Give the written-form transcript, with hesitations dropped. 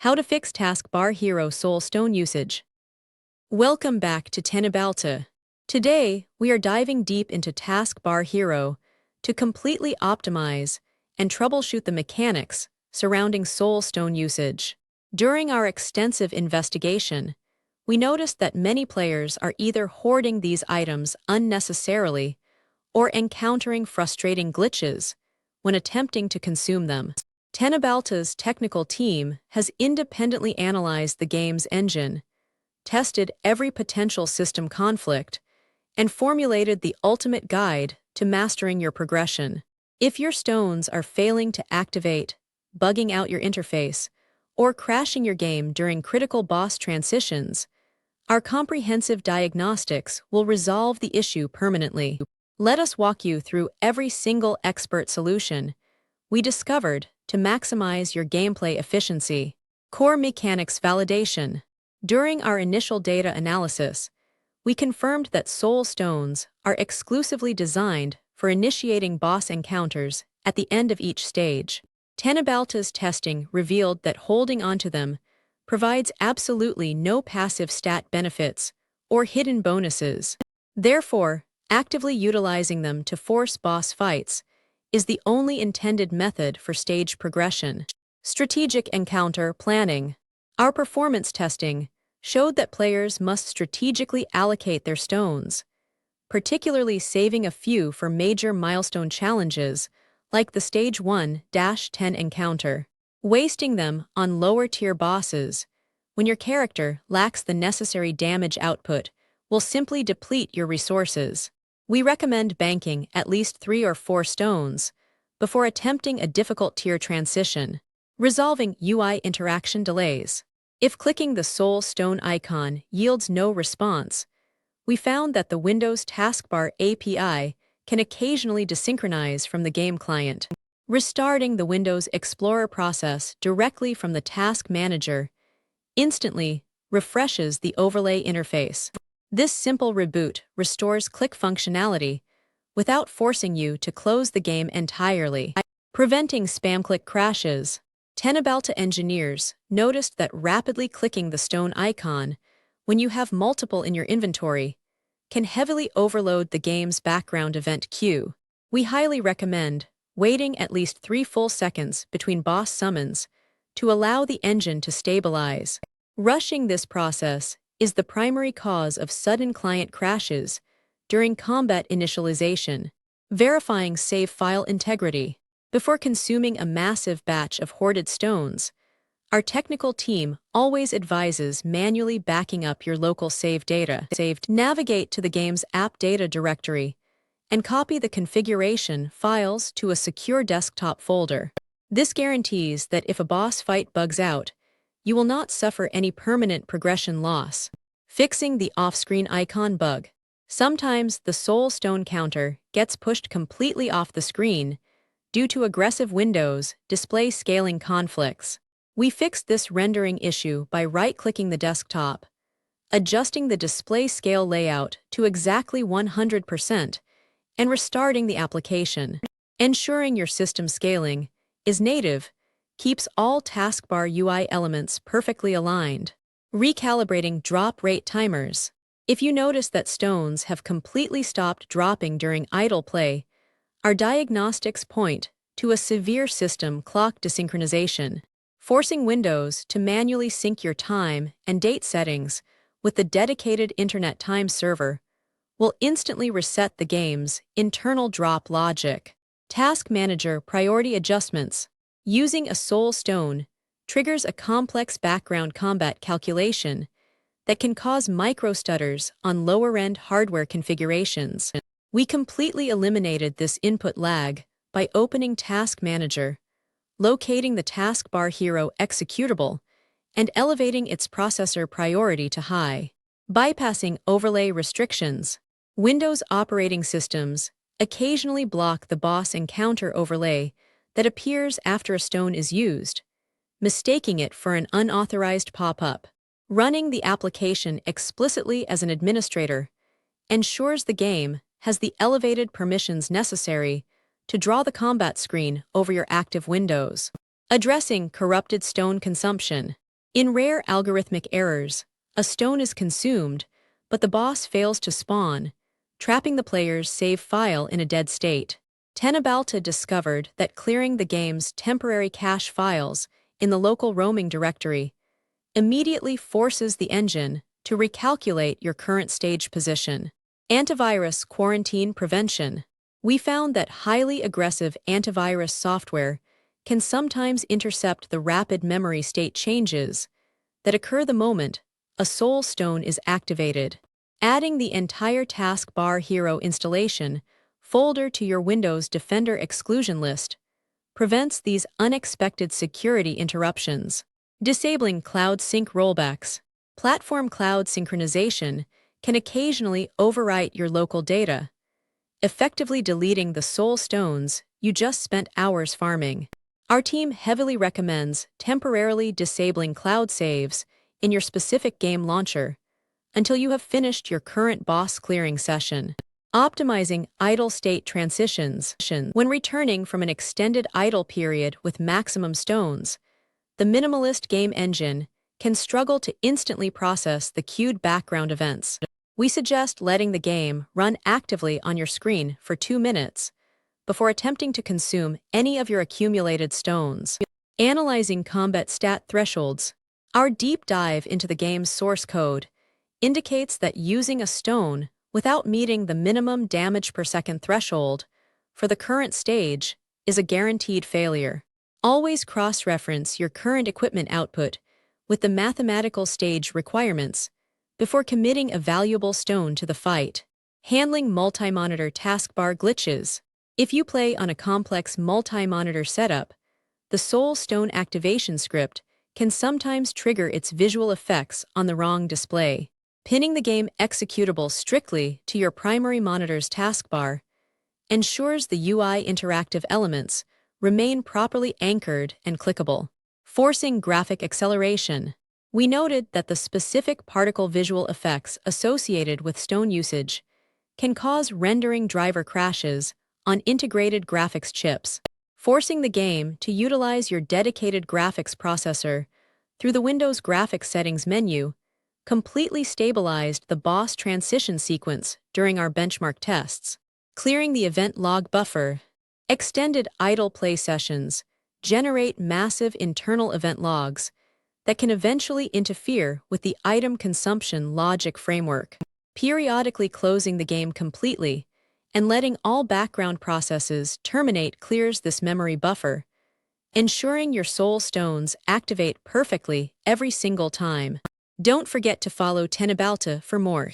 How to fix Taskbar Hero Soul Stone usage. Welcome back to AppData. Today, we are diving deep into Taskbar Hero to completely optimize and troubleshoot the mechanics surrounding Soul Stone usage. During our extensive investigation, we noticed that many players are either hoarding these items unnecessarily or encountering frustrating glitches when attempting to consume them. AppData's technical team has independently analyzed the game's engine, tested every potential system conflict, and formulated the ultimate guide to mastering your progression. If your stones are failing to activate, bugging out your interface, or crashing your game during critical boss transitions, our comprehensive diagnostics will resolve the issue permanently. Let us walk you through every single expert solution we discovered to maximize your gameplay efficiency. Core mechanics validation. During our initial data analysis, we confirmed that Soul Stones are exclusively designed for initiating boss encounters at the end of each stage. AppData's testing revealed that holding onto them provides absolutely no passive stat benefits or hidden bonuses. Therefore, actively utilizing them to force boss fights is the only intended method for stage progression. Strategic encounter planning. Our performance testing showed that players must strategically allocate their stones, particularly saving a few for major milestone challenges like the Stage 1-10 encounter. Wasting them on lower-tier bosses when your character lacks the necessary damage output will simply deplete your resources. We recommend banking at least 3 or 4 stones before attempting a difficult tier transition. Resolving UI interaction delays. If clicking the Soul Stone icon yields no response, we found that the Windows Taskbar API can occasionally desynchronize from the game client. Restarting the Windows Explorer process directly from the Task Manager instantly refreshes the overlay interface. This simple reboot restores click functionality without forcing you to close the game entirely. Preventing spam click crashes. AppData engineers noticed that rapidly clicking the stone icon when you have multiple in your inventory can heavily overload the game's background event queue. We highly recommend waiting at least 3 full seconds between boss summons to allow the engine to stabilize. Rushing this process is the primary cause of sudden client crashes during combat initialization. Verifying save file integrity. Before consuming a massive batch of hoarded stones, our technical team always advises manually backing up your local save data. Navigate to the game's AppData directory and copy the configuration files to a secure desktop folder. This guarantees that if a boss fight bugs out, you will not suffer any permanent progression loss. Fixing the off-screen icon bug. Sometimes the Soul Stone counter gets pushed completely off the screen due to aggressive Windows display scaling conflicts. We fixed this rendering issue by right-clicking the desktop, adjusting the display scale layout to exactly 100%, and restarting the application. Ensuring your system scaling is native keeps all taskbar UI elements perfectly aligned. Recalibrating drop rate timers. If you notice that stones have completely stopped dropping during idle play, our diagnostics point to a severe system clock desynchronization. Forcing Windows to manually sync your time and date settings with the dedicated Internet Time server will instantly reset the game's internal drop logic. Task Manager priority adjustments. Using a Soul Stone triggers a complex background combat calculation that can cause micro-stutters on lower-end hardware configurations. We completely eliminated this input lag by opening Task Manager, locating the Taskbar Hero executable, and elevating its processor priority to high. Bypassing overlay restrictions. Windows operating systems occasionally block the boss encounter overlay that appears after a stone is used, mistaking it for an unauthorized pop-up. Running the application explicitly as an administrator ensures the game has the elevated permissions necessary to draw the combat screen over your active windows. Addressing corrupted stone consumption. In rare algorithmic errors, a stone is consumed, but the boss fails to spawn, trapping the player's save file in a dead state. Tenabalta discovered that clearing the game's temporary cache files in the local roaming directory immediately forces the engine to recalculate your current stage position. Antivirus quarantine prevention. We found that highly aggressive antivirus software can sometimes intercept the rapid memory state changes that occur the moment a soul stone is activated. Adding the entire Taskbar Hero installation folder to your Windows Defender exclusion list prevents these unexpected security interruptions. Disabling cloud sync rollbacks. Platform cloud synchronization can occasionally overwrite your local data, effectively deleting the soul stones you just spent hours farming. Our team heavily recommends temporarily disabling cloud saves in your specific game launcher until you have finished your current boss clearing session. Optimizing idle state transitions. When returning from an extended idle period with maximum stones, the minimalist game engine can struggle to instantly process the queued background events. We suggest letting the game run actively on your screen for 2 minutes before attempting to consume any of your accumulated stones. Analyzing combat stat thresholds. Our deep dive into the game's source code indicates that using a stone without meeting the minimum damage per second threshold for the current stage is a guaranteed failure. Always cross-reference your current equipment output with the mathematical stage requirements before committing a valuable stone to the fight. Handling multi-monitor taskbar glitches. If you play on a complex multi-monitor setup, the soul stone activation script can sometimes trigger its visual effects on the wrong display. Pinning the game executable strictly to your primary monitor's taskbar ensures the UI interactive elements remain properly anchored and clickable. Forcing graphic acceleration. We noted that the specific particle visual effects associated with stone usage can cause rendering driver crashes on integrated graphics chips. Forcing the game to utilize your dedicated graphics processor through the Windows Graphics Settings menu completely stabilized the boss transition sequence during our benchmark tests. Clearing the event log buffer. Extended idle play sessions generate massive internal event logs that can eventually interfere with the item consumption logic framework. Periodically closing the game completely and letting all background processes terminate clears this memory buffer, ensuring your soul stones activate perfectly every single time. Don't forget to follow Tenabalta for more.